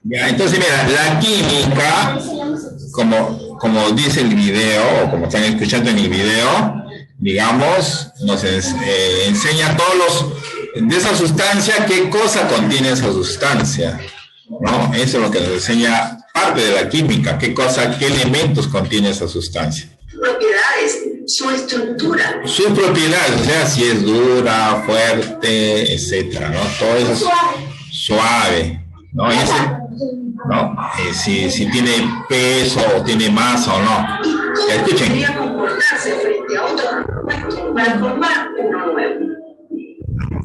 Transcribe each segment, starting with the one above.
Ya, entonces mira, la química, como dice el video, o como están escuchando en el video, digamos, nos enseña todos de esa sustancia, qué cosa contiene esa sustancia, ¿no? Eso es lo que nos enseña parte de la química, qué cosa, qué elementos contiene esa sustancia. Propiedades, su estructura. Sus propiedades, o sea, si es dura, fuerte, etcétera, ¿no? Todo eso es suave, ¿no? ¿no? Si tiene peso o tiene masa o no. Y cómo podría comportarse frente a otro compuesto para formar uno nuevo.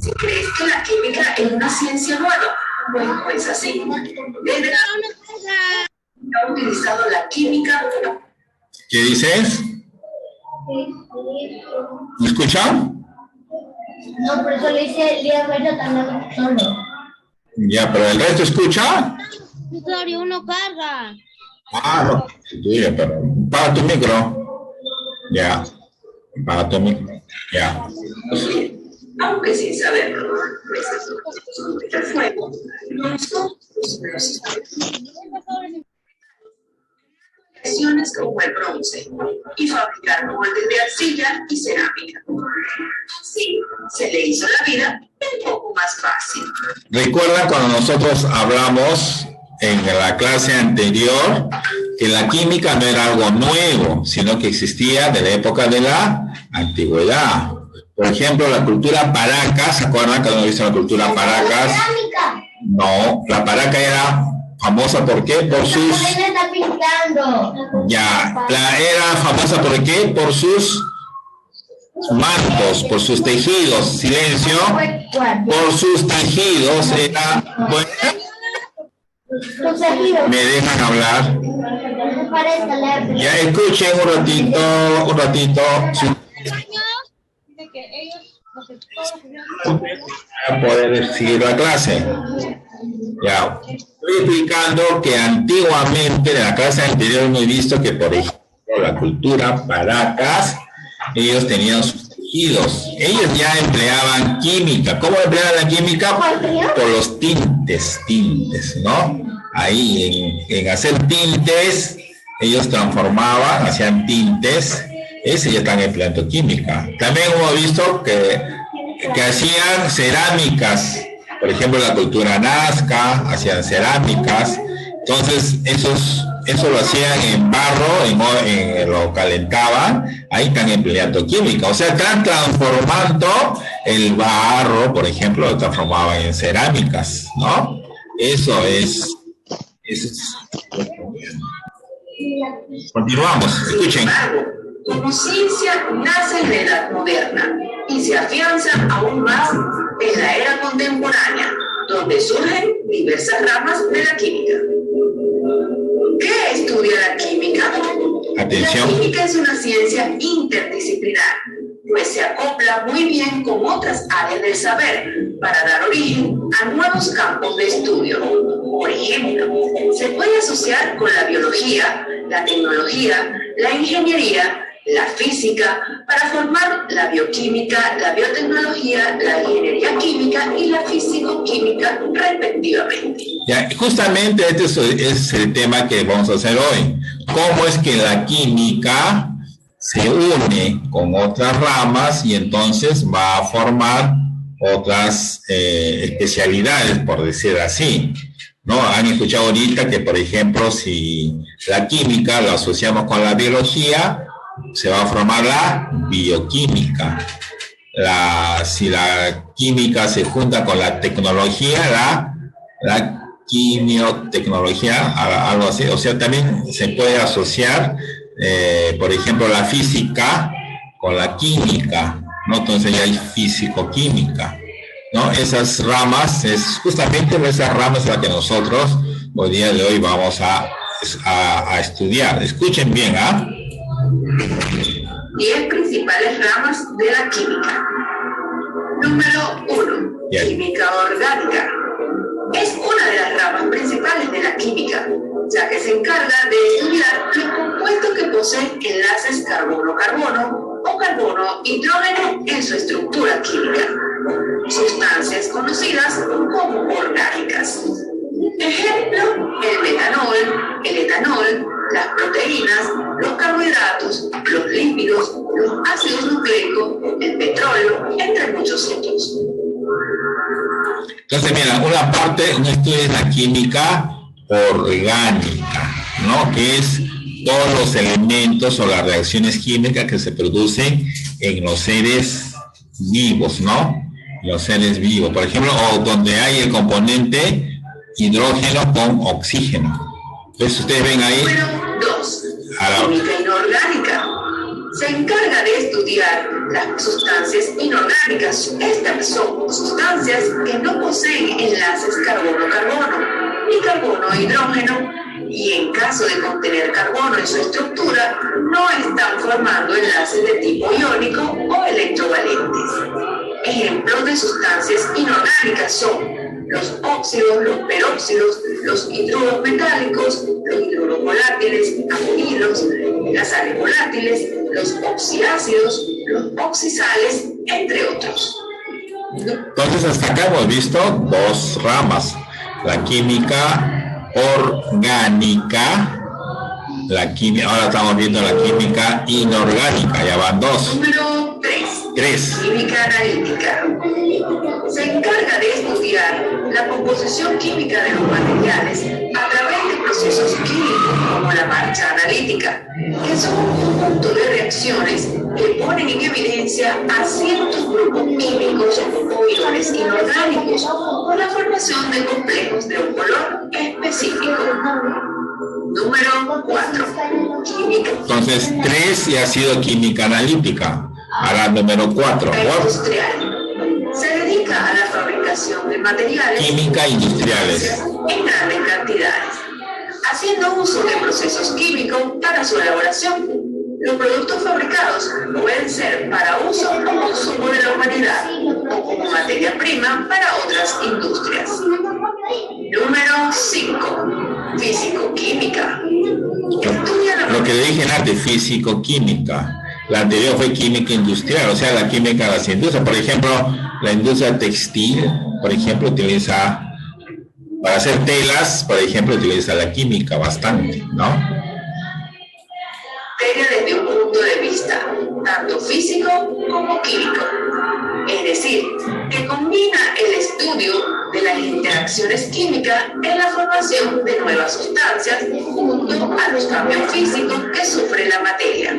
Si crees que la química es una ciencia nueva, pues no es así. Desde la ha utilizado la química. ¿Qué dices? ¿Me escuchan? No, por eso le hice el día de también solo. Ya, pero el resto escucha. Usuario, uno carga. Ah, no, tuyo, pero para tu micro. Ya, para tu micro. Ya. Aunque sin saberlo, el fuego, acciones como el bronce y fabricar moldes de arcilla y cerámica. Así se le hizo la vida un poco más fácil. Recuerda cuando nosotros hablamos en la clase anterior que la química no era algo nuevo, sino que existía de la época de la antigüedad. Por ejemplo, la cultura Paracas, ¿se acuerdan que hemos visto la cultura Paracas? No, la Paraca era famosa ¿por qué? Por sus... Ya, era famosa ¿por qué? Por sus mantos, por sus tejidos, silencio, por sus tejidos, era... Bueno, ¿me dejan hablar? Ya escuchen un ratito. Para poder seguir la clase. Ya, estoy explicando que antiguamente, en la clase anterior hemos visto que, por ejemplo, la cultura Paracas, ellos tenían sus tejidos. Ellos ya empleaban química. ¿Cómo empleaban la química? Por los tintes, ¿no? Ahí, en hacer tintes, ellos transformaban, hacían tintes. Ese ya están empleando química. También hemos visto que hacían cerámicas. Por ejemplo, la cultura nazca, hacían cerámicas. Entonces, eso lo hacían en barro, lo calentaban. Ahí están empleando química. O sea, están transformando el barro, por ejemplo, lo transformaban en cerámicas, ¿no? Eso es. Continuamos, escuchen. Como ciencia nace en la Edad Moderna y se afianza aún más en la era contemporánea, donde surgen diversas ramas de la química. ¿Qué estudia la química? Atención. La química es una ciencia interdisciplinar, pues se acopla muy bien con otras áreas del saber para dar origen a nuevos campos de estudio. Por ejemplo, se puede asociar con la biología, la tecnología, la ingeniería, la física, para formar la bioquímica, la biotecnología, la ingeniería química y la físico-química, respectivamente. Ya, justamente este es el tema que vamos a hacer hoy. ¿Cómo es que la química se une con otras ramas y entonces va a formar otras especialidades, por decir así? ¿No? Han escuchado ahorita que, por ejemplo, si la química la asociamos con la biología, se va a formar la bioquímica. Si la química se junta con la tecnología, la quimiotecnología, algo así. O sea, también se puede asociar, por ejemplo, la física con la química, ¿no? Entonces ya hay físico-química, ¿no? Esas ramas, justamente esas ramas las que nosotros hoy día de hoy vamos a estudiar. Escuchen bien, ¿ah? 10 principales ramas de la química. Número 1. Química orgánica. Es una de las ramas principales de la química, ya que se encarga de estudiar los compuestos que poseen enlaces carbono-carbono o carbono-hidrógeno en su estructura química, sustancias conocidas como orgánicas. Ejemplo, petróleo, entre muchos otros. Entonces, mira, una parte, un estudio es la química orgánica, ¿no? Que es todos los elementos o las reacciones químicas que se producen en los seres vivos, ¿no? Los seres vivos, por ejemplo, o donde hay el componente hidrógeno con oxígeno. Entonces, ustedes ven ahí. Número 2. Química inorgánica. Se encarga de estudiar las sustancias inorgánicas. Estas son sustancias que no poseen enlaces carbono-carbono, ni carbono-hidrógeno, y en caso de contener carbono en su estructura, no están formando enlaces de tipo iónico o electrovalentes. Ejemplos de sustancias inorgánicas son los óxidos, los peróxidos, los hidruros metálicos, los hidruros volátiles, amoninos, las sales volátiles, los oxiácidos, los oxisales, entre otros. Entonces, hasta acá hemos visto dos ramas: la química orgánica, ahora estamos viendo la química inorgánica, ya van dos. Número 3. Química analítica. Se encarga de estudiar la composición química de los materiales a través de procesos químicos como la marcha analítica, que son un conjunto de reacciones que ponen en evidencia a ciertos grupos químicos o iones inorgánicos por la formación de complejos de un color específico. Número 4. Química. Entonces, 3 ya ha sido química analítica. Ahora, número 4. Industrial. Se dedica a la fabricación de materiales química industriales en grandes cantidades, haciendo uso de procesos químicos para su elaboración. Los productos fabricados pueden ser para uso o consumo de la humanidad o como materia prima para otras industrias. Número 5. Físico-química. Lo que le dije antes, físico-química. La anterior fue química industrial, o sea, la química de las industrias. Por ejemplo, la industria textil, por ejemplo, utiliza, para hacer telas, por ejemplo, utiliza la química bastante, ¿no? Desde un punto de vista tanto físico como químico. Es decir, que combina el estudio de las interacciones químicas en la formación de nuevas sustancias junto a los cambios físicos que sufre la materia.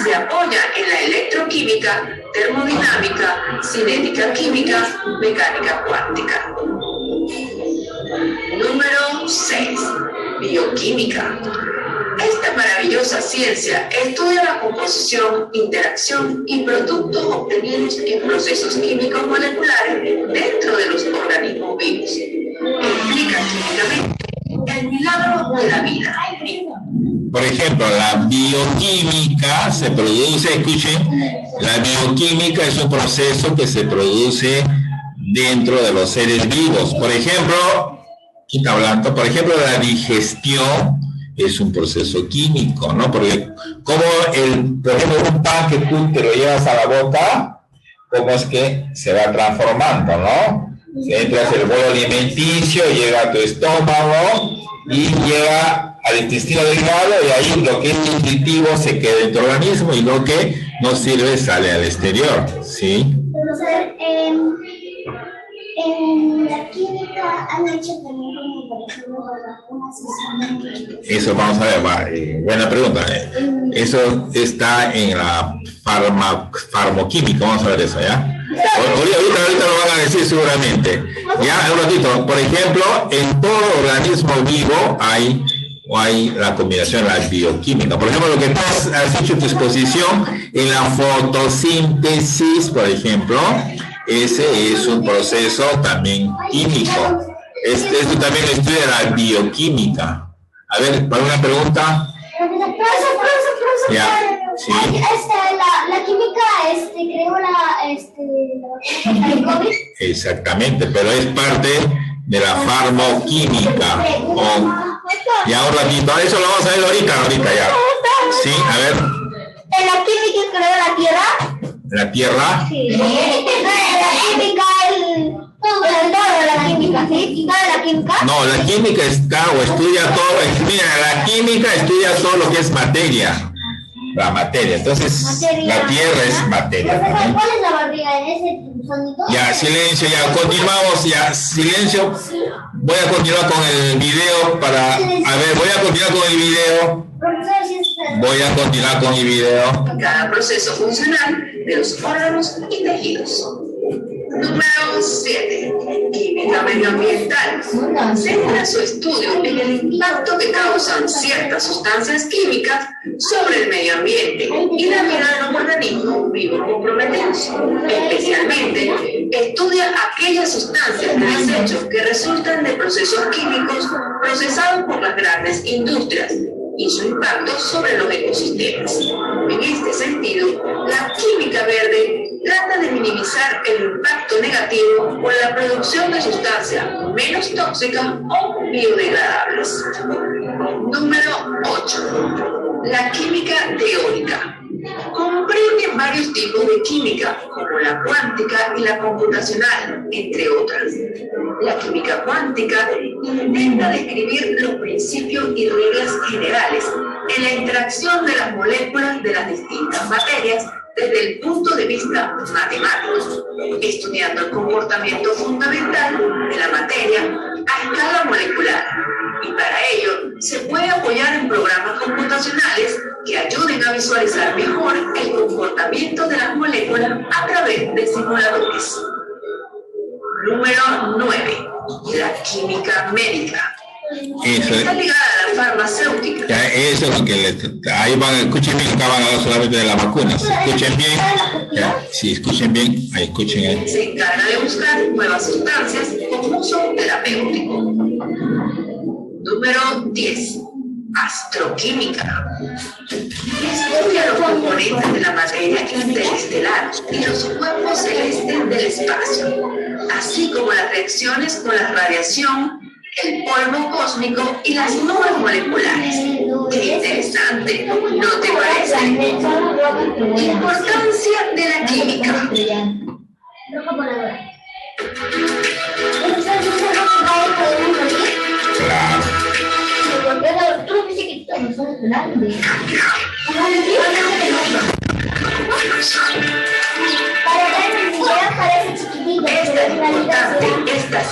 Se apoya en la electroquímica, termodinámica, cinética química, mecánica cuántica. Número 6. Bioquímica. Esta maravillosa ciencia estudia la composición, interacción y productos obtenidos en procesos químicos moleculares dentro de los organismos vivos. Explica químicamente el milagro de la vida. Por ejemplo, la bioquímica se produce, escuchen, la bioquímica es un proceso que se produce dentro de los seres vivos. Por ejemplo, aquí está hablando, por ejemplo, la digestión es un proceso químico, ¿no? Porque como por ejemplo, un pan que tú te lo llevas a la boca, ¿cómo es que se va transformando, no? Entras el bolo alimenticio, llega a tu estómago y llega al intestino delgado, y ahí lo que es nutritivo se queda en tu organismo y lo que no sirve sale al exterior, ¿sí? Profesor, en la química han hecho también como por ejemplo vacunas. Eso vamos a ver, buena pregunta. Eso está en la farmoquímica, vamos a ver eso, ¿ya? Ahorita lo van a decir seguramente. Ya, un ratito. Por ejemplo, en todo organismo vivo hay la combinación de la bioquímica. Por ejemplo, lo que tú has hecho en tu exposición en la fotosíntesis, por ejemplo, ese es un proceso también químico. Esto también estudia la bioquímica. A ver, ¿para una pregunta? Profesor. Ya, sí. La química creó la vacuna del COVID. Exactamente, pero es parte de la farmoquímica. Ya un ratito, eso lo vamos a ver ahorita ya. Sí, a ver. ¿En la química creó la Tierra? ¿La Tierra? Sí. La química, todo la química, ¿sí? ¿Toda la química? No, la química está o estudia todo. Mira, la química estudia todo lo que es materia. La materia. Entonces, la Tierra es materia. Profesor, ¿cuál es la barriga en ese sonido? Ya, silencio, ya, continuamos, ya, silencio. Voy a continuar con el video para, a ver, voy a continuar con el video. Profesor, sí está. Voy a continuar con mi video. Cada proceso funcional de los órganos y tejidos. Número 7. Química medioambiental. Centra su estudio en el impacto que causan ciertas sustancias químicas sobre el medio ambiente y la vida de los organismos vivos comprometidos. Especialmente, estudia aquellas sustancias de desechos que resultan de procesos químicos procesados por las grandes industrias y su impacto sobre los ecosistemas. En este sentido, la química verde trata de minimizar el impacto negativo por la producción de sustancias menos tóxicas o biodegradables. Número 8. La química teórica. Comprende varios tipos de química, como la cuántica y la computacional, entre otras. La química cuántica intenta describir los principios y reglas generales en la interacción de las moléculas de las distintas materias desde el punto de vista matemático, estudiando el comportamiento fundamental de la materia a escala molecular. Y para ello se puede apoyar en programas computacionales que ayuden a visualizar mejor el comportamiento de las moléculas a través de simuladores. Número 9. La química médica. Eso Está ligada a la farmacéutica. ya, eso es lo que ahí van, escuchen bien, acá van a hablar solamente de las vacunas. Escuchen bien, ya, si escuchen bien, ahí escuchen ahí. Se encarga de buscar nuevas sustancias con uso terapéutico. Número 10. Astroquímica. Estudia los componentes de la materia interestelar y los cuerpos celestes del espacio, así como las reacciones con la radiación, el polvo cósmico y las nubes moleculares. ¡Qué interesante! ¿No te parece? Importancia de la química. Claro. Esta es importante.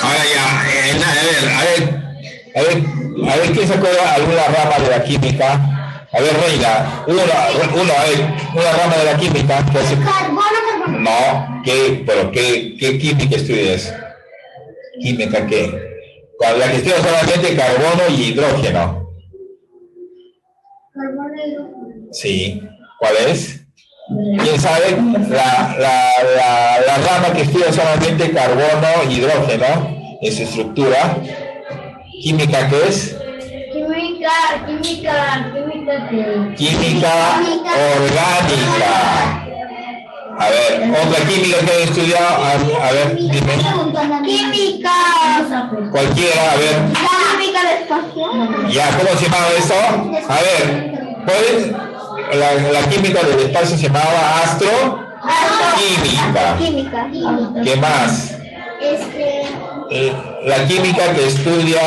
Ahora ya, a ver, ¿quién se acuerda alguna rama de la química? A ver, Reina, una rama de la química. No, ¿qué química estudias? ¿Química qué? La que estudia solamente carbono y hidrógeno. Sí, ¿cuál es? ¿Quién sabe? La rama que estudia solamente carbono y hidrógeno en su estructura. ¿Química qué es? Química orgánica. A ver, otra química que he estudiado, a ver, dime. Química. Cualquiera, a ver. Química del espacio. Ya, ¿cómo se llamaba eso? A ver, ¿cuál es? La química del espacio se llamaba astroquímica. ¿Qué más? La química que estudia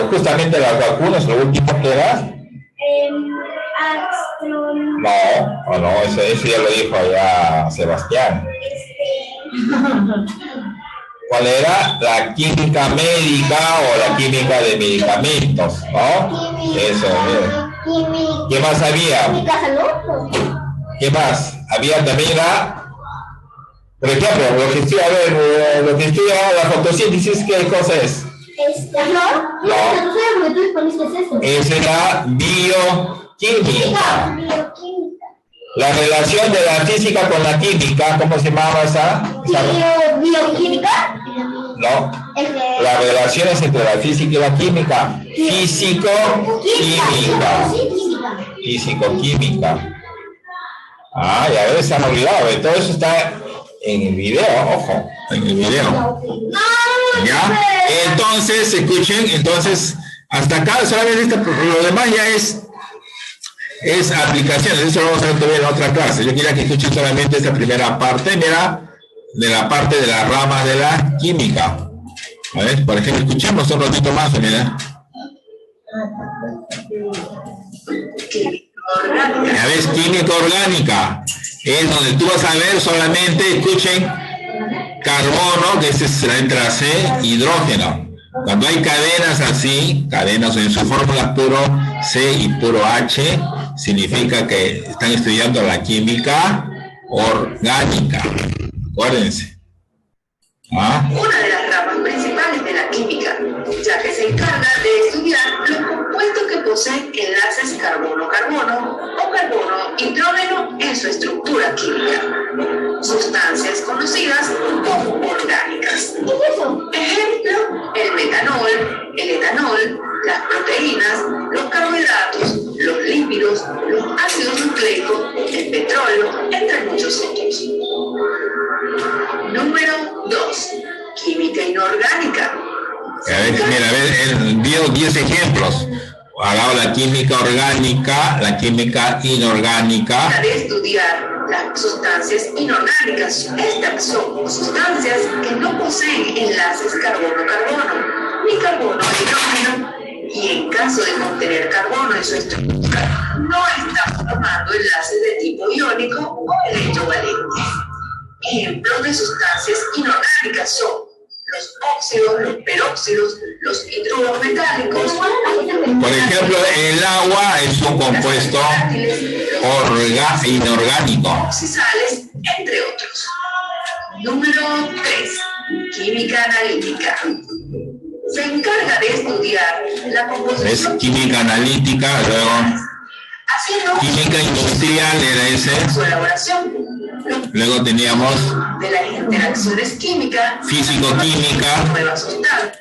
justamente las vacunas, lo último que era. No, eso ya lo dijo ya Sebastián. ¿Cuál era? La química médica o la química de medicamentos, ¿no? Eso, mira. ¿Qué más había? ¿Qué más? Había también por ejemplo, lo que estudia la fotosíntesis, ¿qué cosa es? No. Es la bioquímica. La relación de la física con la química, ¿cómo se llamaba esa? ¿Bioquímica? No. Las relaciones entre la física y la química. Físico-química. Ah, ya ves, se han olvidado. Todo eso está en el video, ojo, en el video. ¿Ya? Entonces, escuchen, hasta acá solamente lo demás ya es aplicaciones. Eso lo vamos a ver todavía en otra clase. Yo quería que escuchen solamente esta primera parte, mira, de la parte de las ramas de la química. A ver, por ejemplo, escuchemos un ratito más, mira. orgánica. Ya ves, química orgánica es donde tú vas a ver solamente, escuchen, carbono, que esa es la letra C, hidrógeno. Cuando hay cadenas así, cadenas en su fórmula puro C y puro H, significa que están estudiando la química orgánica. Acuérdense. ¿Ah? Una de las ramas principales de la química, ya que se encarga de estudiar los compuestos que poseen enlaces carbono-carbono o carbono-hidrógeno en su estructura química, sustancias conocidas como orgánicas. ¿Qué es eso? Ejemplo, el metanol, el etanol, las proteínas, los carbohidratos, los lípidos, los ácidos nucleicos, el petróleo, entre muchos otros. Número 2. Química inorgánica. A ver, mira, a ver, él dio 10 ejemplos. Hablaba la química orgánica, la química inorgánica. De estudiar las sustancias inorgánicas. Estas son sustancias que no poseen enlaces carbono-carbono ni carbono-hidrógeno y en caso de contener carbono en su estructura no están formando enlaces de tipo iónico o electrovalentes. Ejemplos de sustancias inorgánicas son los óxidos, los peróxidos, los hidruros metálicos. Por ejemplo, el agua es un compuesto inorgánico. Oxisales, entre otros. Número 3. Química analítica. Se encarga de estudiar la Es composición química analítica, luego haciendo química industrial era ese. su elaboración. Luego teníamos De las interacciones químicas, físico-química, nuevas sustancias,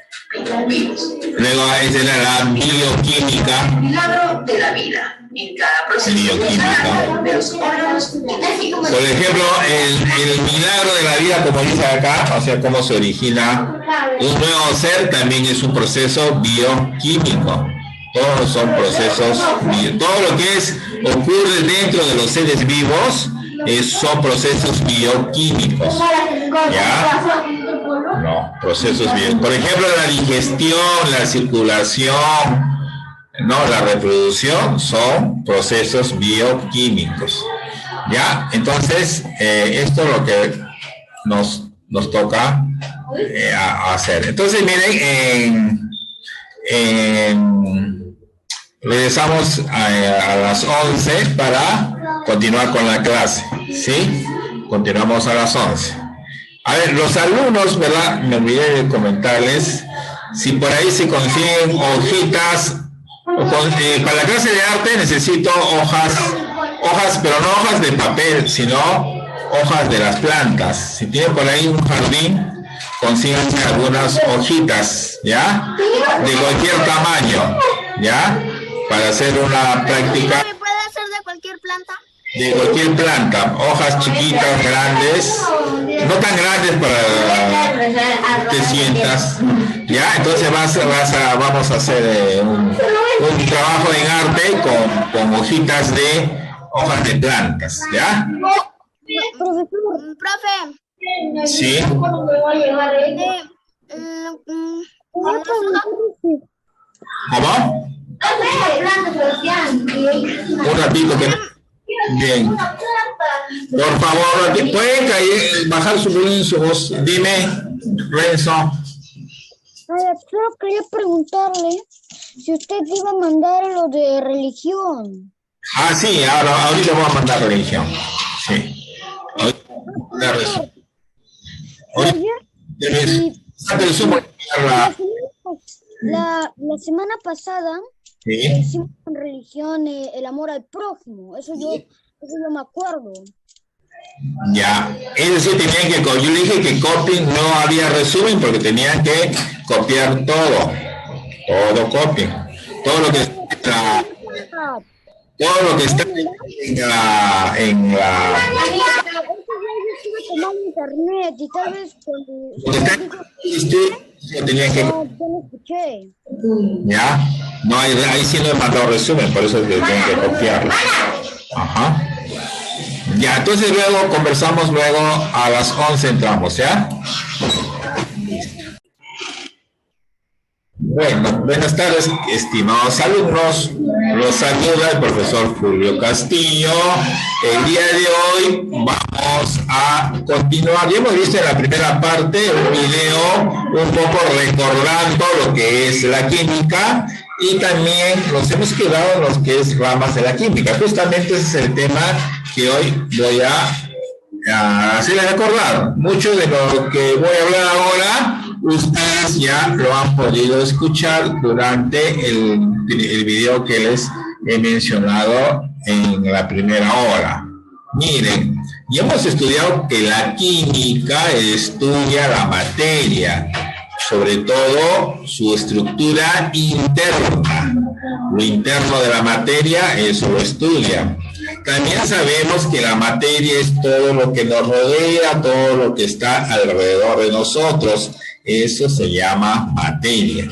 virus. luego esa era la bioquímica, Milagro de la vida en cada proceso Bioquímica. de los órganos y tejidos. por ejemplo, el milagro de la vida, como dice acá, o sea, cómo se origina un nuevo ser, también es un proceso bioquímico. Todos son procesos, todo lo que ocurre dentro de los seres vivos son procesos bioquímicos. ¿Ya? No, procesos bioquímicos. Por ejemplo, la digestión, la circulación, no, la reproducción son procesos bioquímicos. ¿Ya? Entonces, esto es lo que nos toca hacer. Entonces, miren, regresamos a las 11 para continuar con la clase, ¿sí? Continuamos a las 11. A ver, los alumnos, ¿verdad? Me olvidé de comentarles, si por ahí se consiguen hojitas, para la clase de arte necesito hojas, pero no hojas de papel, sino hojas de las plantas. Si tienen por ahí un jardín, consíganse algunas hojitas, ¿ya? De cualquier tamaño, ¿ya? Para hacer una práctica. ¿Se puede hacer de cualquier planta? De cualquier planta, hojas chiquitas, grandes, no tan grandes para te sientas, ¿ya? Entonces vamos a hacer un trabajo en arte con hojitas de hojas de plantas, ¿ya? Profe. Sí. ¿Cómo? Un ratito que... Bien. Por favor, ¿pueden bajar su volumen y su voz? Dime, Renzo. Solo quería preguntarle si usted iba a mandar lo de religión. Ah, sí, ahorita voy a mandar religión. Sí. Ahorita voy a mandar eso. La semana pasada Sí. hicimos en religión el amor al prójimo. Eso yo me acuerdo. Ya, es decir, tenían que, yo le dije que copien, no había resumen porque tenían que copiar todo copien, todo lo que está en la internet y tal vez lo tenían que, no escuché. ya, no ahí sí no he mandado resumen, por eso es que tienen que copiarlo. Ajá. Ya, entonces luego conversamos, luego a las 11 entramos, ¿ya? Bueno, buenas tardes, estimados alumnos. Los saluda el profesor Julio Castillo. El día de hoy vamos a continuar. Ya hemos visto en la primera parte un video un poco recordando lo que es la química y también nos hemos quedado en los que es ramas de la química. Justamente ese es el tema que hoy voy a hacerles recordar. Mucho de lo que voy a hablar ahora ustedes ya lo han podido escuchar durante el video que les he mencionado en la primera hora. Miren, ya hemos estudiado que la química estudia la materia, sobre todo su estructura interna. Lo interno de la materia, eso lo estudia. También sabemos que la materia es todo lo que nos rodea, todo lo que está alrededor de nosotros. Eso se llama materia.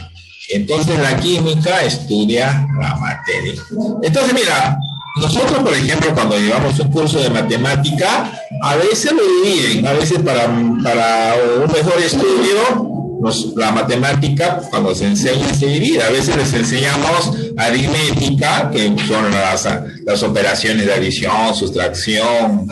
Entonces la química estudia la materia. Entonces mira, nosotros por ejemplo cuando llevamos un curso de matemática, a veces lo dividen, a veces para un mejor estudio, la matemática cuando se enseña se divide. A veces les enseñamos aritmética, que son las operaciones de adición, sustracción,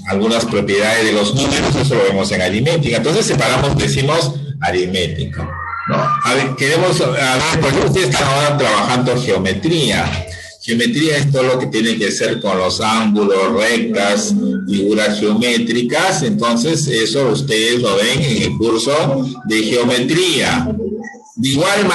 algunas propiedades de los números, eso lo vemos en aritmética. Entonces separamos, decimos aritmética, ¿no? A ver, por ejemplo, ustedes están ahora trabajando geometría. Geometría es todo lo que tiene que ver con los ángulos, rectas, figuras geométricas. Entonces eso ustedes lo ven en el curso de geometría. De igual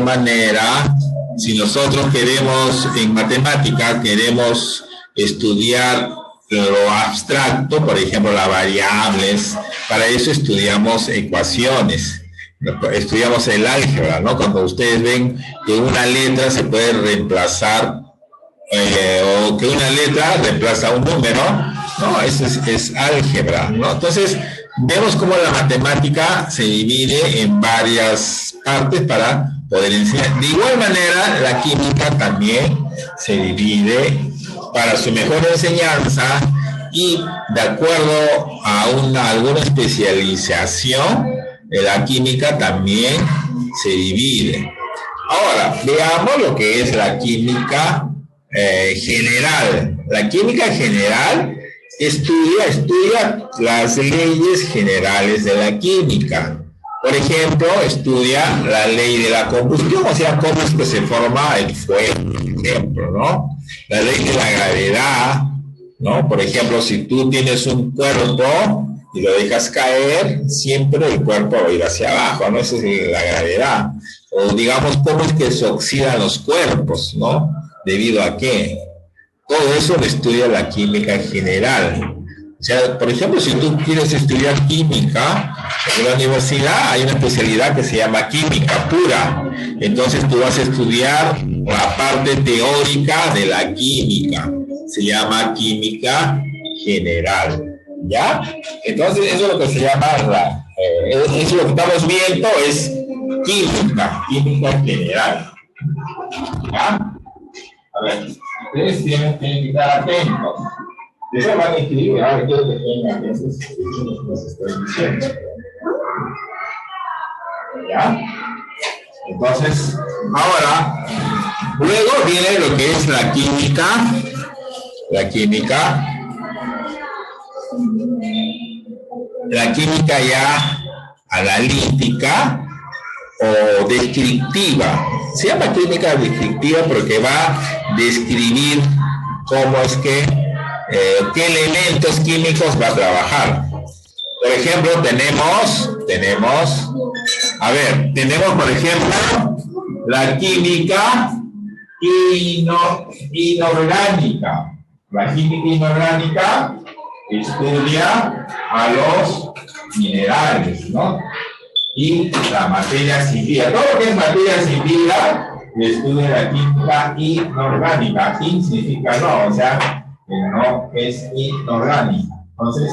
manera, si nosotros queremos, en matemática, queremos estudiar lo abstracto, por ejemplo, las variables, para eso estudiamos ecuaciones, estudiamos el álgebra, ¿no? Cuando ustedes ven que una letra se puede reemplazar, o que una letra reemplaza un número, ¿no? Eso es álgebra, ¿no? Entonces, vemos cómo la matemática se divide en varias partes para poder enseñar. De igual manera, la química también se divide para su mejor enseñanza y de acuerdo a alguna especialización, la química también se divide. Ahora, veamos lo que es la química general. La química general estudia las leyes generales de la química. Por ejemplo, estudia la ley de la combustión, o sea, cómo es que se forma el fuego, por ejemplo, ¿no? La ley de la gravedad, ¿no? Por ejemplo, si tú tienes un cuerpo y lo dejas caer, siempre el cuerpo va a ir hacia abajo, ¿no? Esa es la gravedad. O digamos, cómo es que se oxidan los cuerpos, ¿no? ¿Debido a qué? Todo eso lo estudia la química general. O sea, por ejemplo, si tú quieres estudiar química, en la universidad hay una especialidad que se llama química pura. Entonces tú vas a estudiar la parte teórica de la química. Se llama química general, ¿ya? Entonces eso es lo que se llama eso lo que estamos viendo es química general, ¿ya? A ver, ustedes tienen que estar atentos. Eso van a escribir, ahora quiero que tengan atentos a lo que les estoy diciendo. ¿Ya? Entonces, ahora, luego viene lo que es la química. La química ya analítica o descriptiva. Se llama química descriptiva porque va a describir cómo es que, qué elementos químicos va a trabajar. Por ejemplo, tenemos, por ejemplo, la química inorgánica. La química inorgánica estudia a los minerales, ¿no? Y la materia sin vida. Todo lo que es materia sin vida estudia la química inorgánica. In significa no, o sea, no es inorgánica. Entonces,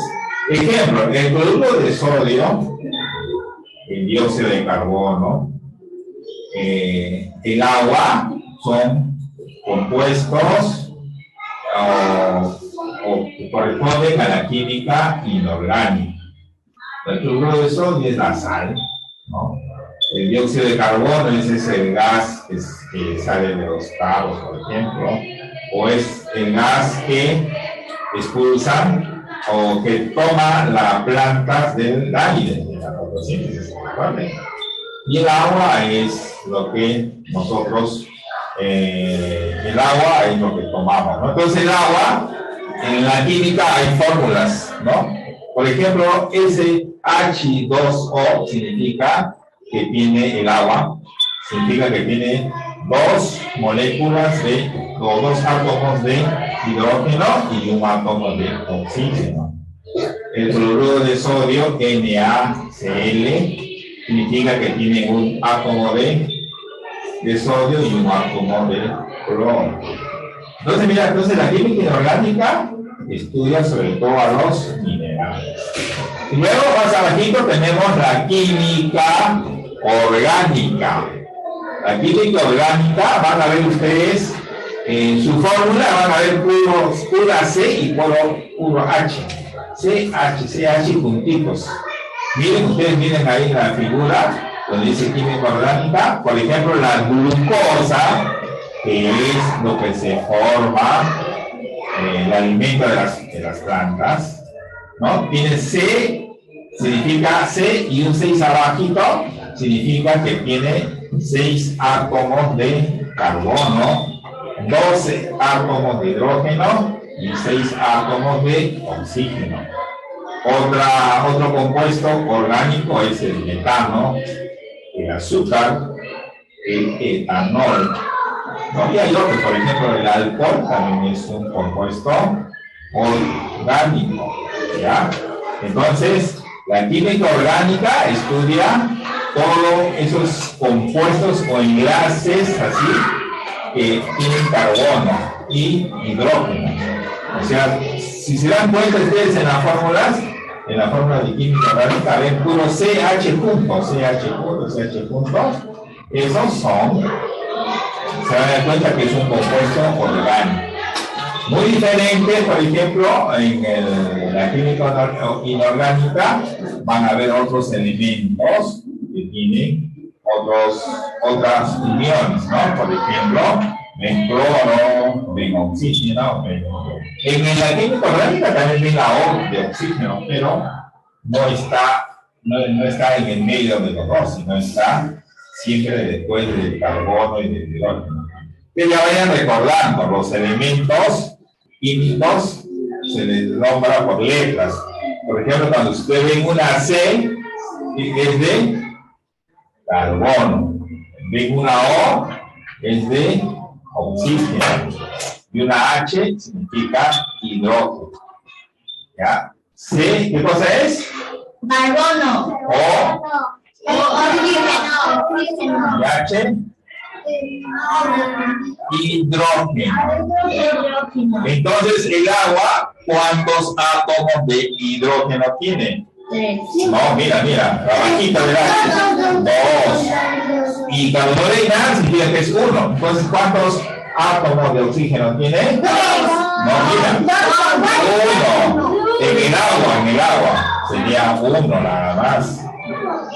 ejemplo, el producto de sodio, el dióxido de carbono, el agua, son compuestos o corresponden a la química inorgánica. El cloruro de sodio es la sal, ¿no? El dióxido de carbono ese es el gas que sale de los carros, por ejemplo, o es el gas que expulsan o que toma las plantas del aire, de la fotosíntesis, ¿vale? Y el agua es lo que nosotros, el agua es lo que tomamos, ¿no? Entonces el agua, en la química hay fórmulas, ¿no? Por ejemplo, ese H2O significa que tiene el agua, significa que tiene dos moléculas o dos átomos de hidrógeno y un átomo de oxígeno. El cloruro de sodio, NaCl, significa que tiene un átomo de sodio y un átomo de cloro. Entonces, mira, la química inorgánica estudia sobre todo a los minerales. Y luego, más abajito, tenemos la química orgánica. La química orgánica, van a ver ustedes, en su fórmula van a ver pura C y puro H. CH puntitos. Miren, ustedes miren ahí la figura donde dice química orgánica. Por ejemplo, la glucosa, que es lo que se forma, el alimento de las plantas, ¿no? Tiene C, significa C, y un 6 abajito, significa que tiene 6 átomos de carbono, 12 átomos de hidrógeno y 6 átomos de oxígeno. Otro compuesto orgánico es el metano, el azúcar, el etanol, ¿no? Y hay otros, por ejemplo, el alcohol también es un compuesto orgánico, ¿ya? Entonces, la química orgánica estudia todos esos compuestos o enlaces así que tienen carbono y hidrógeno. O sea, si se dan cuenta ustedes en las fórmulas, en la fórmula de química orgánica, ven puro CH puntos, esos son, se van a dar cuenta que es un compuesto orgánico. Muy diferente, por ejemplo, en la química inorgánica van a haber otros elementos que tienen otras uniones, ¿no? Por ejemplo, ven cloro, ven oxígeno, en la química orgánica también ven la O de oxígeno, pero no está en el medio de los dos, sino está siempre después del carbono y del hidrógeno. Que ya vayan recordando, los elementos químicos se les nombra por letras. Por ejemplo, cuando usted ve una C, es de carbono. Ven una O, es de oxígeno. Y una H significa hidrógeno. ¿Ya? C, ¿qué cosa es? Carbono. O, Oxígeno. y H, hidrógeno. Entonces, el agua, ¿cuántos átomos de hidrógeno tiene? 3. No, mira, la bajita del H. 2. Y cuando no hay nada, significa que es 1. Entonces, ¿cuántos átomos de oxígeno tiene? 2. No, mira. 1. En el agua. Sería 1 nada más.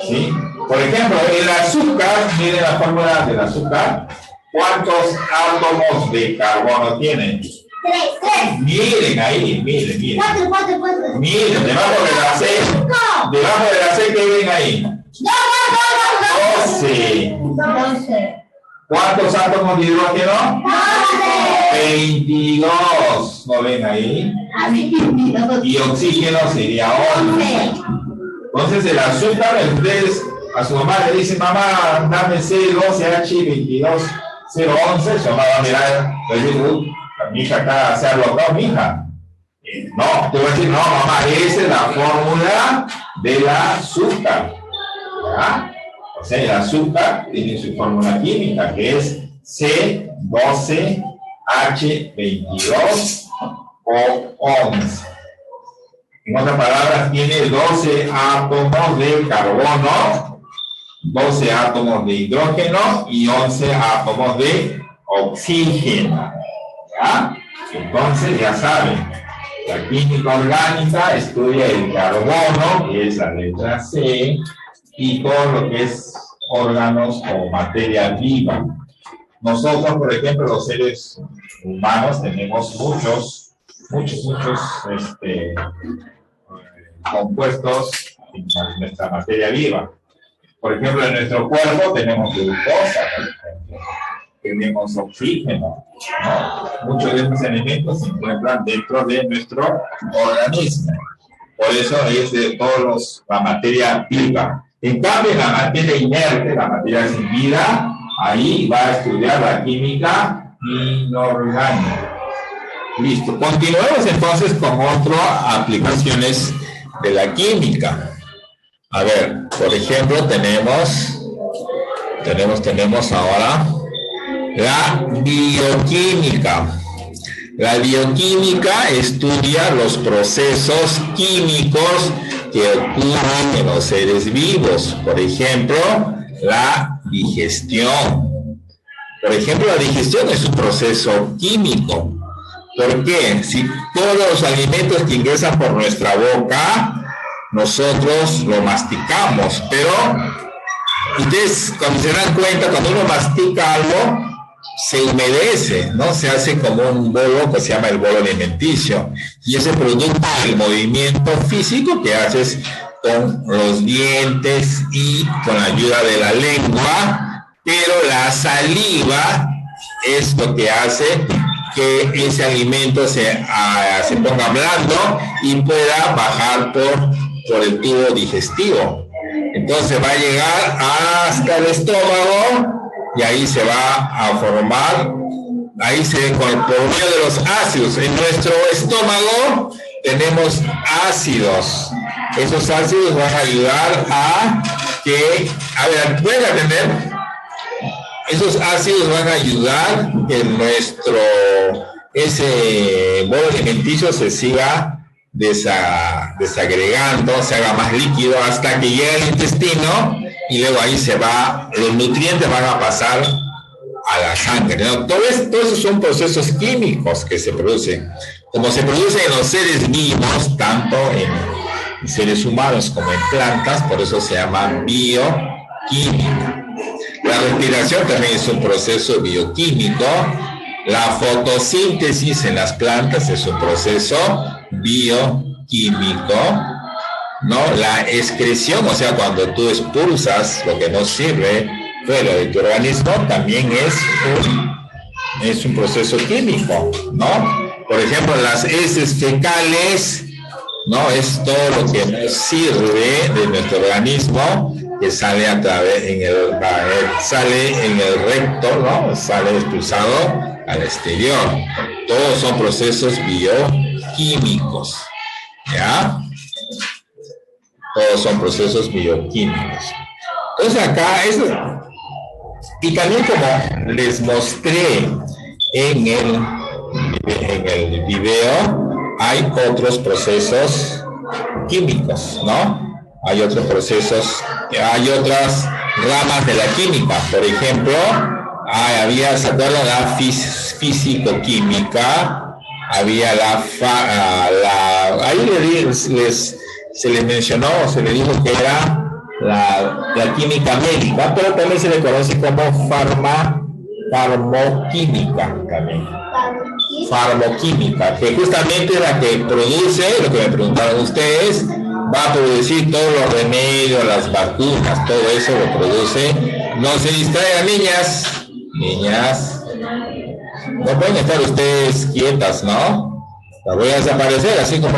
¿Sí? Por ejemplo, el azúcar, miren la fórmula del azúcar. ¿Cuántos átomos de carbono tiene? 3. Miren ahí, miren. 4. Miren, debajo de la C, ¿qué ven ahí? 12. ¿Cuántos átomos de hidrógeno? 22. ¿No ven ahí? Y oxígeno sería 11. Entonces el azúcar, ustedes a su mamá le dicen, mamá, dame C12H22011, su mamá va a mirar, mi hija acá se ha logrado, mi hija. No, te voy a decir, no, mamá, esa es la fórmula del azúcar. ¿Ya? O sea, el azúcar tiene su fórmula química, que es C12H22 o 11. En otras palabras, tiene 12 átomos de carbono, 12 átomos de hidrógeno y 11 átomos de oxígeno. ¿Ya? Entonces, ya saben, La química orgánica estudia el carbono, que es la letra C, y todo lo que es órganos o materia viva. Nosotros, por ejemplo, los seres humanos tenemos muchos compuestos en nuestra materia viva. Por ejemplo, en nuestro cuerpo tenemos glucosa, tenemos oxígeno, ¿no? Muchos de estos elementos se encuentran dentro de nuestro organismo. Por eso es de todos la materia viva. En cambio, la materia inerte, la materia sin vida, ahí va a estudiar la química inorgánica. Listo. Continuemos entonces con otras aplicaciones de la química. A ver, por ejemplo, tenemos ahora la bioquímica. La bioquímica estudia los procesos químicos que ocurren en los seres vivos. Por ejemplo, la digestión. Por ejemplo, la digestión es un proceso químico. ¿Por qué? Si todos los alimentos que ingresan por nuestra boca, nosotros lo masticamos, pero ustedes, cuando se dan cuenta, cuando uno mastica algo, se humedece, ¿no? Se hace como un bolo que se llama el bolo alimenticio. Y ese producto del movimiento físico que haces con los dientes y con la ayuda de la lengua, pero la saliva es lo que hace que ese alimento se ponga blando y pueda bajar por el tubo digestivo. Entonces va a llegar hasta el estómago y ahí se va a formar, ahí por medio de los ácidos. En nuestro estómago tenemos ácidos. Esos ácidos van a ayudar a que, pueden atender. Esos ácidos van a ayudar que ese bolo alimenticio se siga desagregando, se haga más líquido hasta que llegue al intestino y luego ahí los nutrientes van a pasar a la sangre, ¿no? Todos esos son procesos químicos que se producen. Como se producen en los seres vivos, tanto en seres humanos como en plantas, por eso se llama bioquímica. La respiración también es un proceso bioquímico. La fotosíntesis en las plantas es un proceso bioquímico, ¿no? La excreción, o sea, cuando tú expulsas lo que no sirve fuera de tu organismo, también es un proceso químico, ¿no? Por ejemplo, las heces fecales, ¿no? Es todo lo que no sirve de nuestro organismo, que sale sale en el recto, ¿no? Sale expulsado al exterior. Todos son procesos bioquímicos, ¿ya? Todos son procesos bioquímicos. Entonces acá y también como les mostré en el video, hay otros procesos químicos, ¿no? Hay otros procesos, hay otras ramas de la química. Por ejemplo, ¿se acuerdan? La físico-química, había ahí se les mencionó, se le dijo que era la química médica, pero también se le conoce como farmoquímica también. Farmoquímica, que justamente es la que produce, lo que me preguntaron ustedes, va a producir todos los remedios, las vacunas, todo eso lo produce. No se distraigan, niñas, no pueden estar ustedes quietas, ¿no? Las voy a desaparecer, así como...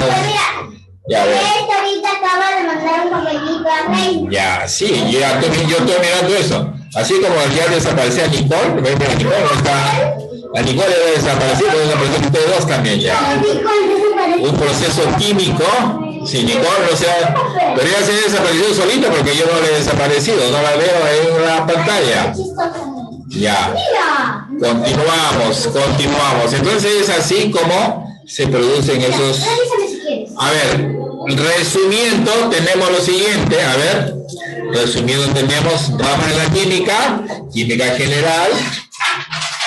Ya ves. Ahorita acaba de mandar un papelito a Rey. Ya, sí, yo estoy mirando eso. Así como ya desapareció a Nicole, la Nicole debe desaparecer, debe desaparecer ustedes dos también ya. Un proceso químico, si Nicole, o sea, pero ella se ha desaparecido solita porque yo no le he desaparecido, no la veo en la pantalla. Ya, continuamos. Entonces es así como se producen esos... A ver, resumiendo, tenemos lo siguiente, resumiendo, tenemos ramas de la química general,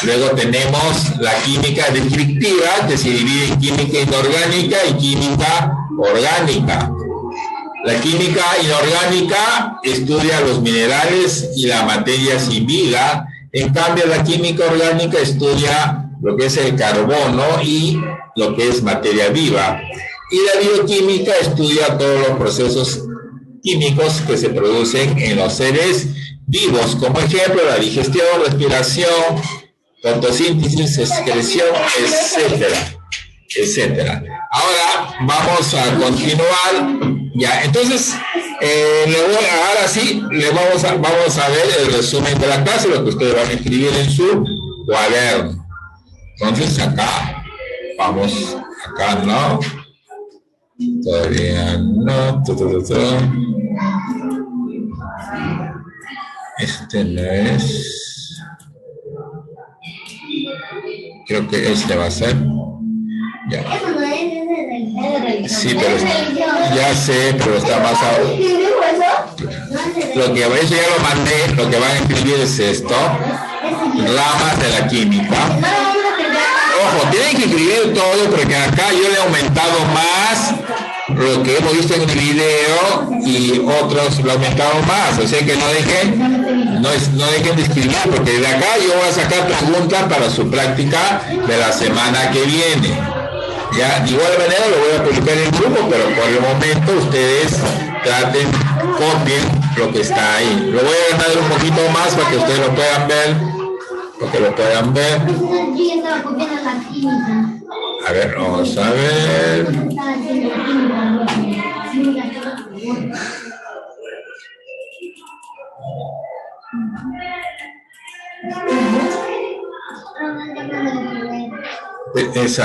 Luego tenemos la química descriptiva, que se divide en química inorgánica y química orgánica. La química inorgánica estudia los minerales y la materia sin vida. En cambio, la química orgánica estudia lo que es el carbono y lo que es materia viva. Y la bioquímica estudia todos los procesos químicos que se producen en los seres vivos, como ejemplo la digestión, respiración, fotosíntesis, excreción, etcétera, etcétera. Ahora vamos a continuar. Ya, entonces, ahora sí, vamos a ver el resumen de la clase, lo que ustedes van a escribir en su cuaderno. Entonces, acá, vamos, acá no, todavía no, este no es, creo que este va a ser, ya. Sí, pero ya sé, pero está más ahora. Lo que eso ya lo mandé, lo que van a escribir es esto, ramas de la química. Ojo, tienen que escribir todo porque acá yo le he aumentado más lo que hemos visto en el video y otros lo he aumentado más, o sea que no dejen de escribir, porque de acá yo voy a sacar preguntas para su práctica de la semana que viene. Ya, de igual manera lo voy a publicar en el grupo, pero por el momento ustedes traten, copien lo que está ahí. Lo voy a añadir un poquito más para que ustedes lo puedan ver, A ver, vamos a ver.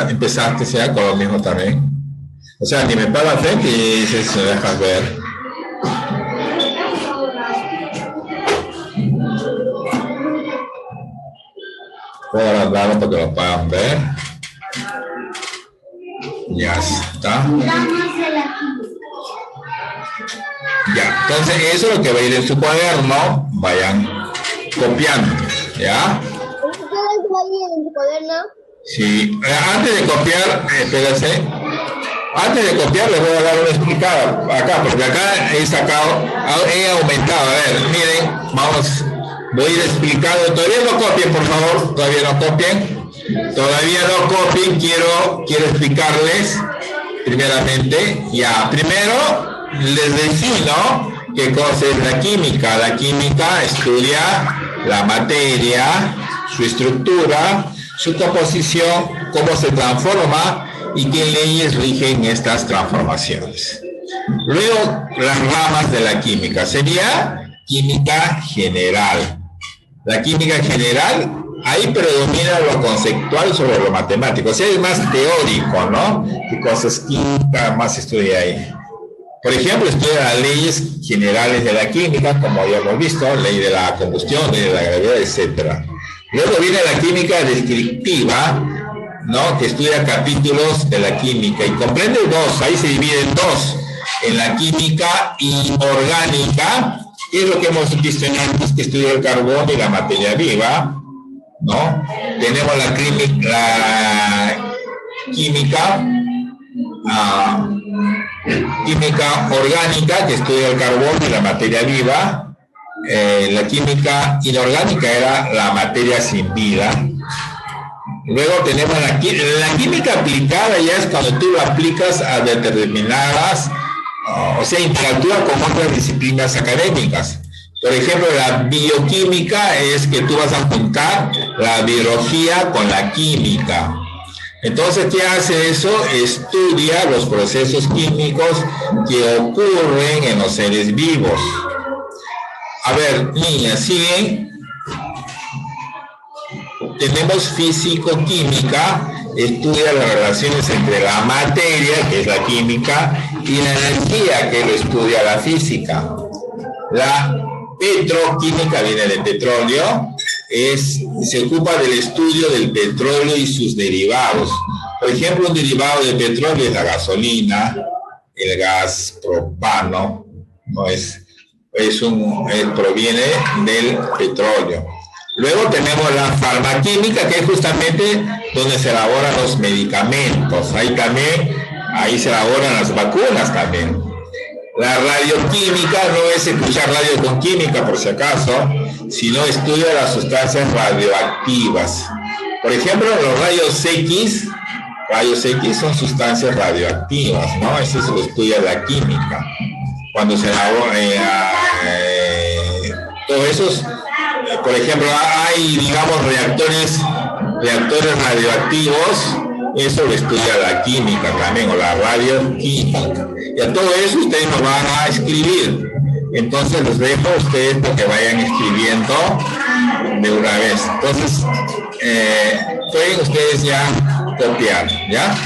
Empezaste sea con lo mismo también. O sea, ni me paga frente y se dejan ver. Voy a agrandarlo para que lo puedan ver. Ya está. Ya, entonces eso es lo que va a ir en su cuaderno. Vayan copiando, ¿ya? Sí, antes de copiar, espérense. Antes de copiar les voy a dar una explicada acá, porque acá he aumentado. A ver, miren, voy a ir explicando. Todavía no copien, por favor, todavía no copien, quiero explicarles primeramente. Ya, primero les defino qué cosa es la química. La química estudia la materia, su estructura, su composición, cómo se transforma y qué leyes rigen estas transformaciones. Luego, las ramas de la química sería química general. La química general, ahí predomina lo conceptual sobre lo matemático, o sea, es más teórico, ¿no? ¿Qué cosas química más estudia ahí? Por ejemplo, estudia las leyes generales de la química, como ya hemos visto, ley de la combustión, ley de la gravedad, etc. Luego viene la química descriptiva, ¿no? Que estudia capítulos de la química y comprende dos, ahí se divide en dos, en la química inorgánica, que es lo que hemos visto antes, que estudia el carbono y la materia viva, ¿no? Tenemos la química orgánica, que estudia el carbono y la materia viva. La química inorgánica era la materia sin vida. Luego tenemos la química aplicada, ya es cuando tú lo aplicas a determinadas, o sea, interactúa con otras disciplinas académicas. Por ejemplo, la bioquímica es que tú vas a juntar la biología con la química. Entonces, ¿qué hace eso? Estudia los procesos químicos que ocurren en los seres vivos. A ver, niñas, ¿siguen? Tenemos físico-química, estudia las relaciones entre la materia, que es la química, y la energía, que lo estudia la física. La petroquímica viene de petróleo, se ocupa del estudio del petróleo y sus derivados. Por ejemplo, un derivado de petróleo es la gasolina, el gas propano, no proviene del petróleo. Luego tenemos la farmaquímica, que es justamente donde se elaboran los medicamentos. Ahí se elaboran las vacunas también. La radioquímica no es escuchar radio con química, por si acaso, sino estudia las sustancias radioactivas. Por ejemplo, los rayos X son sustancias radioactivas, ¿no? Eso se lo estudia la química. Cuando se elabora, todos esos, por ejemplo, hay, digamos, reactores radioactivos, eso lo estudia la química también, o la radioquímica. Y a todo eso ustedes nos van a escribir. Entonces los dejo a ustedes para que vayan escribiendo de una vez. Entonces, pueden ustedes ya copiar, ¿ya?